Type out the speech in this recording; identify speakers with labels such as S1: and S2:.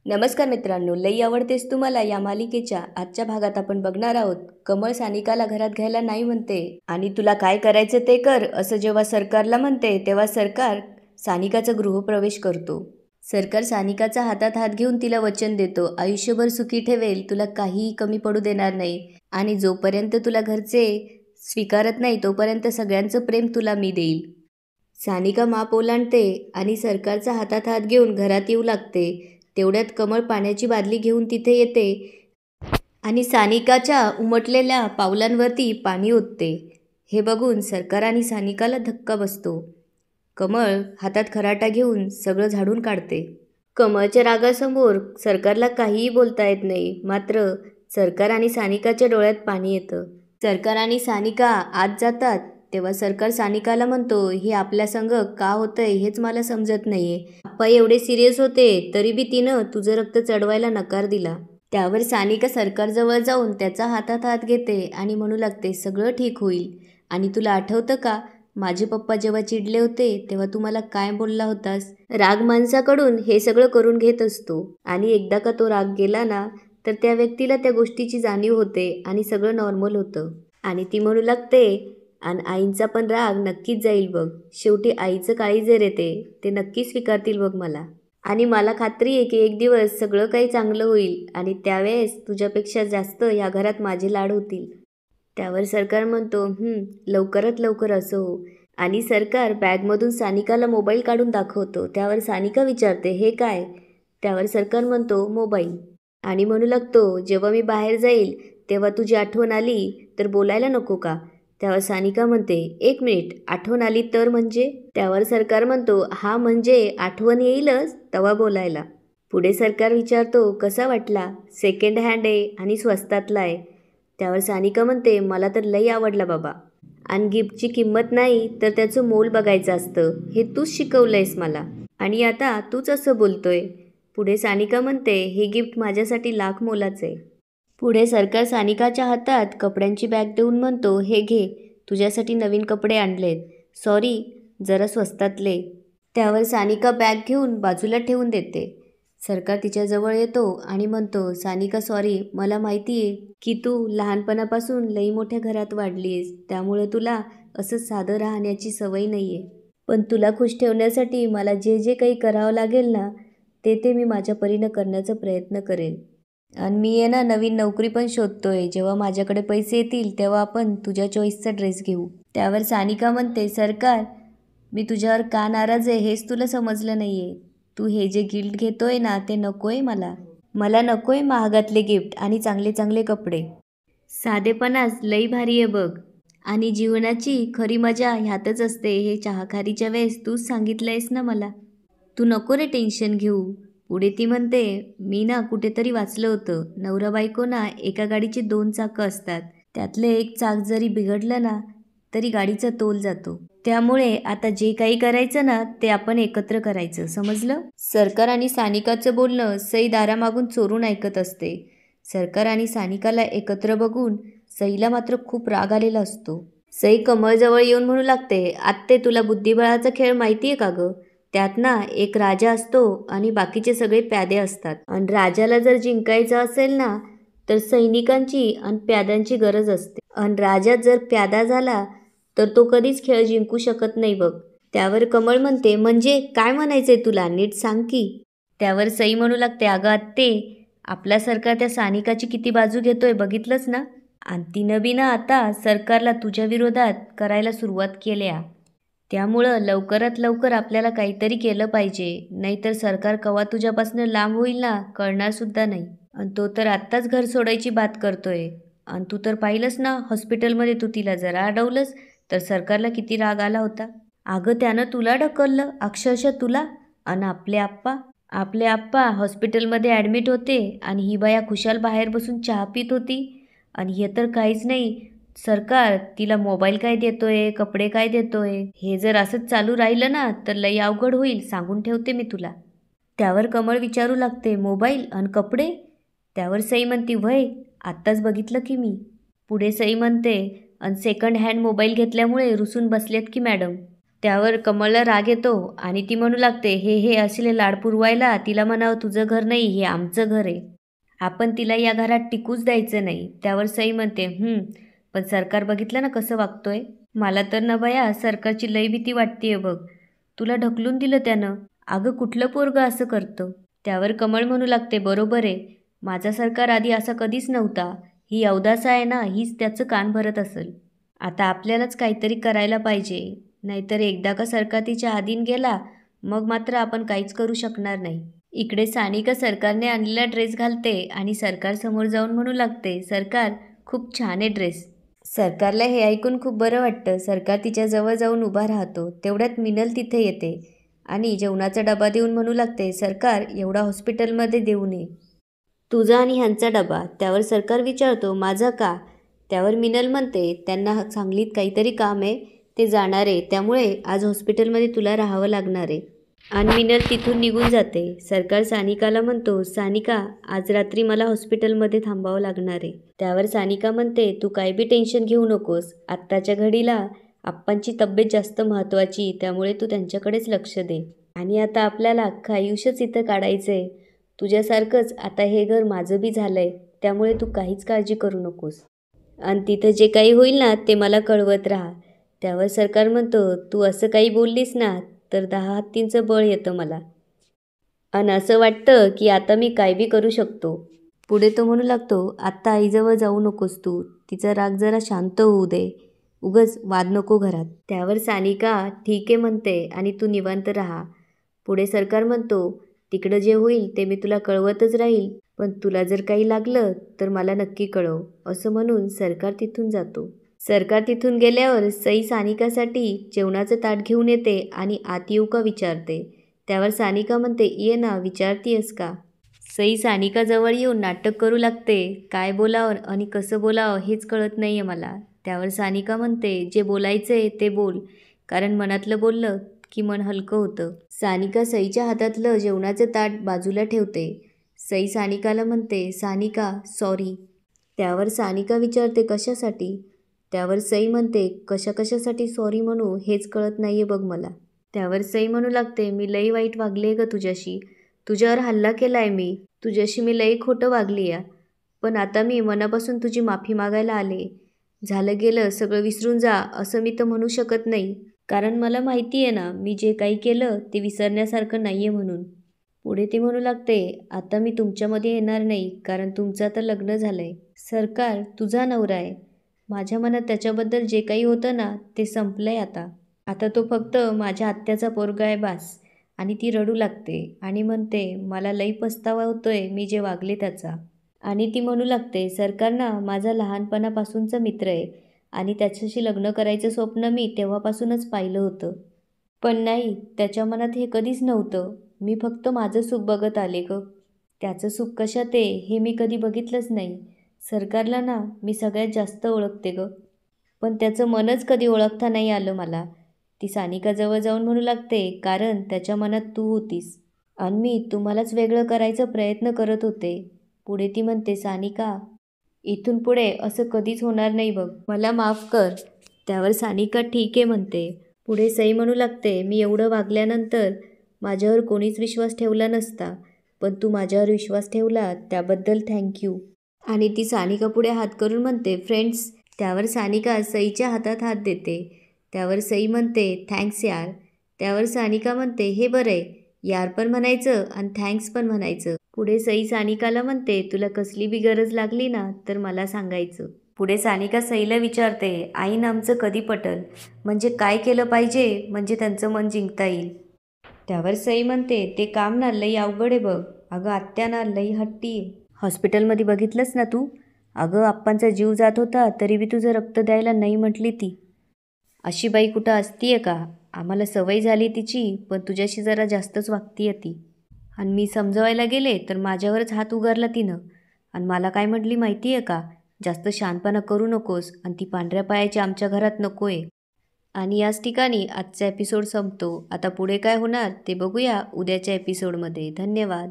S1: नमस्कार मित्रांनो, लई आवडतेस तुम्हाला या मालिकेच्या आजच्या भागात आपण बघणार आहोत. कमळ सानिकाला घरात घ्यायला नाही म्हणते आणि तुला काय करायचं ते कर असं जेव्हा सरकारला म्हणते तेव्हा सरकार सानिकाचा गृहप्रवेश करतो. सरकार सानिकाचा हातात हात घेऊन तिला वचन देतो, आयुष्यभर सुखी ठेवेल, तुला काहीही कमी पडू देणार नाही आणि जोपर्यंत तुला घरचे स्वीकारत नाही तोपर्यंत सगळ्यांचं प्रेम तुला मी देईल. सानिका माप ओलांडते आणि सरकारचा हातात हात घेऊन घरात येऊ लागते. तेवढ्यात कमळ पाण्याची बादली घेऊन तिथे येते आणि सानिकाच्या उमटलेल्या पावलांवरती पाणी ओतते. हे बघून सरकार आणि सानिकाला धक्का बसतो. कमळ हातात खराटा घेऊन सगळं झाडून काढते. कमळच्या रागासमोर सरकारला काहीही बोलता येत नाही. मात्र सरकार आणि सानिकाच्या डोळ्यात पाणी येतं. सरकार आणि सानिका आत जातात तेव्हा सरकार सानिकाला म्हणतो, हे आपल्या संग का होतंय हेच मला समजत नाहीये. आप्पा एवढे सिरियस होते तरी बी तिनं तुझं रक्त चढवायला नकार दिला. त्यावर सानिका सरकारजवळ जाऊन त्याचा हातात हात घेते आणि म्हणू लागते, सगळं ठीक होईल. आणि तुला आठवतं का, माझे पप्पा जेव्हा चिडले होते तेव्हा तू मला काय बोलला होतास. राग माणसाकडून हे सगळं करून घेत असतो आणि एकदा का तो राग गेला ना तर त्या व्यक्तीला त्या गोष्टीची जाणीव होते आणि सगळं नॉर्मल होतं. आणि ती म्हणू लागते, आणि आईंचा पण राग नक्कीच जाईल बघ. शेवटी आईचं काळीज येते, ते नक्की स्वीकारतील बघ मला. आणि मला खात्री आहे की एक दिवस सगळं काही चांगलं होईल आणि त्यावेळेस तुझ्यापेक्षा जास्त या घरात माझे लाड होतील. त्यावर सरकार म्हणतो, लवकरात लवकर असं हो. आणि सरकार बॅगमधून सानिकाला मोबाईल काढून दाखवतो. त्यावर सानिका विचारते, हे काय. त्यावर सरकार म्हणतो, मोबाईल. आणि म्हणू लागतो, जेव्हा मी बाहेर जाईल तेव्हा तुझी आठवण आली तर बोलायला नको का. त्यावर सानिका म्हणते, एक मिनिट, आठवण आली तर म्हणजे. त्यावर सरकार म्हणतो, हा म्हणजे आठवण येईलच तेव्हा बोलायला. पुढे सरकार विचारतो, कसा वाटला. सेकंड हँड आहे आणि स्वस्तातला आहे. त्यावर सानिका म्हणते, मला तर लई आवडला बाबा. आणि गिफ्टची किंमत नाही तर त्याचं मोल बघायचं असतं, हे तूच शिकवलंयस मला. आणि आता तूच असं बोलतोय. पुढे सानिका म्हणते, हे गिफ्ट माझ्यासाठी लाख मोलाचं आहे. पुढे सरकार सानिकाच्या हातात कपड्यांची बॅग देऊन म्हणतो, हे घे, तुझ्यासाठी नवीन कपडे आणलेत. सॉरी, जरा स्वस्तातले. त्यावर सानिका बॅग घेऊन बाजूला ठेवून देते. सरकार तिच्याजवळ येतो आणि म्हणतो, सानिका सॉरी, मला माहिती आहे की तू लहानपणापासून लई मोठ्या घरात वाढलीस, त्यामुळे तुला असं साधं राहण्याची सवय नाही आहे. पण तुला खुश ठेवण्यासाठी मला जे जे काही करावं लागेल ना ते मी माझ्या परीनं करण्याचा प्रयत्न करेन. आणि मी आहे ना नवीन नोकरी पण शोधतोय. जेव्हा माझ्याकडे पैसे येतील तेव्हा आपण तुझ्या चॉईसचा ड्रेस घेऊ. त्यावर सानिका म्हणते, सरकार, मी तुझ्यावर का नाराज आहे हेच तुला समजलं नाही आहे. तू हे जे गिफ्ट घेतोय ना ते नकोय मला. मला नकोय महागातले गिफ्ट आणि चांगले चांगले कपडे. साधेपणाच लई भारी आहे बघ. आणि जीवनाची खरी मजा ह्यातच असते, हे चहाखारीच्या वेळेस तूच सांगितलंयस ना मला. तू नको रे टेन्शन घेऊ. पुढे ती म्हणते, मी ना कुठेतरी वाचलं होतं, नवरा बायको ना एका गाडीची 2 चाकं असतात. त्यातलं एक चाक जरी बिघडलं ना तरी गाडीचा तोल जातो. त्यामुळे आता जे काही करायचं ना ते आपण एकत्र करायचं, समजलं. सरकार आणि सानिकाचं बोलणं सई दारामागून चोरून ऐकत असते. सरकार आणि सानिकाला एकत्र बघून सईला मात्र खूप राग आलेला असतो. सई कमळजवळ येऊन म्हणू लागते, आत्ते, तुला बुद्धिबळाचा खेळ माहिती आहे का गं. त्यात ना एक राजा असतो आणि बाकीचे सगळे प्यादे असतात. आणि राजाला जर जिंकायचं असेल ना तर सैनिकांची आणि प्याद्यांची गरज असते. आणि राजा जर प्यादा झाला तर तो कधीच खेळ जिंकू शकत नाही बघ. त्यावर कमळ म्हणते, म्हणजे काय म्हणायचंय तुला, नीट सांग की. त्यावर सई म्हणू लागते, अगं आत्ते, आपला सरकार त्या सानिकाची किती बाजू घेतोय बघितलंच ना. आणि तिनं बी ना आता सरकारला तुझ्या विरोधात करायला सुरुवात केल्या. त्यामुळं लवकरात लवकर आपल्याला काहीतरी केलं पाहिजे, नाहीतर सरकार कवा तुझ्यापासून लांब होईल ना कळणारसुद्धा नाही. आणि तो तर आत्ताच घर सोडायची बात करतोय. आणि तू तर पाहिलंस ना हॉस्पिटलमध्ये तू तिला जरा अडवलंस तर सरकारला किती राग आला होता. अगं त्यानं तुला ढकललं, अक्षरशः तुला. आणि आपले आप्पा हॉस्पिटलमध्ये ॲडमिट होते आणि ही बाया खुशाल बाहेर बसून चहा पित होती. आणि हे तर काहीच नाही, सरकार तिला मोबाईल काय देतोय, कपडे काय देतोय. हे जर असंच चालू राहिलं ना तर लई अवघड होईल, सांगून ठेवते मी तुला. त्यावर कमळ विचारू लागते, मोबाईल आणि कपडे. त्यावर सई म्हणती, व्हय, आत्ताच बघितलं की मी. पुढे सई म्हणते, आणि सेकंड हँड मोबाईल घेतल्यामुळे रुसून बसलेत की मॅडम. त्यावर कमळला राग येतो आणि ती म्हणू लागते, हे असले लाड पुरवायला तिला म्हणावं तुझं घर नाही, हे आमचं घर आहे. आपण तिला या घरात टिकूच द्यायचं नाही. त्यावर सई म्हणते, पण सरकार बघितलं ना कसं वागतोय. मला तर ना बया सरकारची लई भीती वाटतेय बघ. तुला ढकलून दिलं त्यानं. अगं कुठलं पोरगं असं करतं. त्यावर कमळ म्हणू लागते, बरोबर आहे. माझा सरकार आधी असा कधीच नव्हता. ही अवदासा आहे ना, हीच त्याचं कान भरत असेल. आता आपल्यालाच काहीतरी करायला पाहिजे. नाहीतर एकदा का सरकार तिच्या अधीन गेला मग मात्र आपण काहीच करू शकणार नाही. इकडे सानिका सरकारने आणलेला ड्रेस घालते आणि सरकारसमोर जाऊन म्हणू लागते, सरकार खूप छान आहे ड्रेस. सरकारला हे ऐकून खूप बरं वाटतं. सरकार तिच्याजवळ जाऊन उभा राहतो. तेवढ्यात मिनल तिथे येते आणि जेवणाचा डबा देऊन म्हणू लागते, सरकार एवढा हॉस्पिटलमध्ये देऊ नये. तुझा आणि ह्यांचा डबा. त्यावर सरकार विचारतो, माझा का? त्यावर मिनल म्हणते, त्यांना सांगलीत काहीतरी काम आहे, ते जाणार आहे, त्यामुळे आज हॉस्पिटलमध्ये तुला राहावं लागणार आहे. आणि मिनल तिथून निघून जाते. सरकार सानिकाला म्हणतो, सानिका आज रात्री मला हॉस्पिटलमध्ये थांबावं लागणार आहे. त्यावर सानिका म्हणते, तू काय बी टेन्शन घेऊ नकोस. आत्ताच्या घडीला आप्पांची तब्येत जास्त महत्त्वाची, त्यामुळे तू त्यांच्याकडेच लक्ष दे. आणि आता आपल्याला अख्खं आयुष्यच इथं काढायचं आहे. तुझ्यासारखंच आता हे घर माझं बी झालं आहे, त्यामुळे तू काहीच काळजी करू नकोस. आणि तिथं जे काही होईल ना ते मला कळवत राहा. त्यावर सरकार म्हणतो, तू असं काही बोललीस ना तर 10 हत्तींचं बळ येतं मला. आणि असं वाटतं की आता मी काय बी करू शकतो. पुढे तो म्हणू लागतो, आत्ता आईजवळ जाऊ नकोस तू. तिचा राग जरा शांत होऊ दे. उगच वाद नको घरात. त्यावर सानिका ठीक आहे म्हणते आणि तू निवांत राहा. पुढे सरकार म्हणतो, तिकडं जे होईल ते मी तुला कळवतच राहील, पण तुला जर काही लागलं तर मला नक्की कळव. असं म्हणून सरकार तिथून जातो. सरकार तिथून गेल्यावर सई सानिकासाठी जेवणाचं ताट घेऊन येते आणि आत येऊ का विचारते. त्यावर सानिका म्हणते, ये ना, विचारतीयस का? सई सानिकाजवळ येऊन नाटक करू लागते. काय बोलावं आणि कसं बोलावं हेच कळत नाही आहे मला. त्यावर सानिका म्हणते, जे बोलायचं आहे ते बोल, कारण मनातलं बोललं की मन हलकं होतं. सानिका सईच्या हातातलं जेवणाचं ताट बाजूला ठेवते. सई सानिकाला म्हणते, सानिका सॉरी. त्यावर सानिका विचारते, कशासाठी? त्यावर सई म्हणते, कशासाठी सॉरी म्हणू हेच कळत नाही आहे बघ मला. त्यावर सई म्हणू लागते, मी लई वाईट वागले ग तुझ्याशी. तुझ्यावर हल्ला केला आहे मी. तुझ्याशी मी लई खोटं वागली आहे. पण आता मी मनापासून तुझी माफी मागायला आले. झालं गेलं सगळं विसरून जा असं मी तर म्हणू शकत नाही, कारण मला माहिती आहे ना मी जे काही केलं ते विसरण्यासारखं नाही आहे म्हणून. पुढे ती म्हणू लागते, आता मी तुमच्यामध्ये येणार नाही, कारण तुमचं आता लग्न झालं आहे. सरकार तुझा नवरा आहे. माझ्या मनात त्याच्याबद्दल जे काही होतं ना ते संपलं आहे आता. आता तो फक्त माझ्या आत्याचा पोरगा आहे बास. आणि ती रडू लागते आणि म्हणते, मला लई पस्तावा होतोय मी जे वागले त्याचा. आणि ती म्हणू लागते, सरकार ना माझा लहानपणापासूनचा मित्र आहे आणि त्याच्याशी लग्न करायचं स्वप्न मी तेव्हापासूनच पाहिलं होतं. पण नाही, त्याच्या मनात हे कधीच नव्हतं. मी फक्त माझं सुख बघत आले ग. त्याचं सुख कशात आहे हे मी कधी बघितलंच नाही. सरकारला ना मी सगळ्यात जास्त ओळखते ग, पण त्याचं मनच कधी ओळखता नाही आलं मला. ती सानिकाजवळ जाऊन म्हणू लागते, कारण त्याच्या मनात तू होतीस आणि मी तुम्हालाच वेगळं करायचा प्रयत्न करत होते. पुढे ती म्हणते, सानिका इथून पुढे असं कधीच होणार नाही बघ, मला माफ कर. त्यावर सानिका ठीक आहे म्हणते. पुढे सई म्हणू लागते, मी एवढं वागल्यानंतर माझ्यावर कोणीच विश्वास ठेवला नसता, पण तू माझ्यावर विश्वास ठेवला त्याबद्दल थँक्यू. आणि ती सानिका पुढे हात करून म्हणते, फ्रेंड्स. त्यावर सानिका सईच्या हातात हात देते. त्यावर सई म्हणते, थँक्स यार. त्यावर सानिका म्हणते, हे बरं आहे, यार पण म्हणायचं आणि थँक्स पण म्हणायचं. पुढे सई सानिकाला म्हणते, तुला कसली बी गरज लागली ना तर मला सांगायचं. पुढे सानिका सईला विचारते, आईन आमचं कधी पटल, म्हणजे काय केलं पाहिजे म्हणजे त्यांचं मन जिंकता येईल. त्यावर सई म्हणते, ते काम ना लई अवघड आहे बघ. अगं आत्या ना लई हट्टी आहे. हॉस्पिटलमध्ये बघितलंस ना तू. अगं आप्पांचा जीव जात होता तरी बी तुझं रक्त द्यायला नाही म्हटली ती. अशी बाई कुठं असतीये का? आम्हाला सवय झाली तिची, पण तुझ्याशी जरा जास्तच वागतीये ती. आणि मी समजवायला गेले तर माझ्यावरच हात उगारला तिनं. आणि मला काय म्हटली माहिती आहे का, जास्त शहाणपणा करू नकोस आणि ती पांढऱ्या पायाची आमच्या घरात नको आहे. आणि याच ठिकाणी आजचा एपिसोड संपतो. आता पुढे काय होणार ते बघूया उद्याच्या एपिसोडमध्ये. धन्यवाद.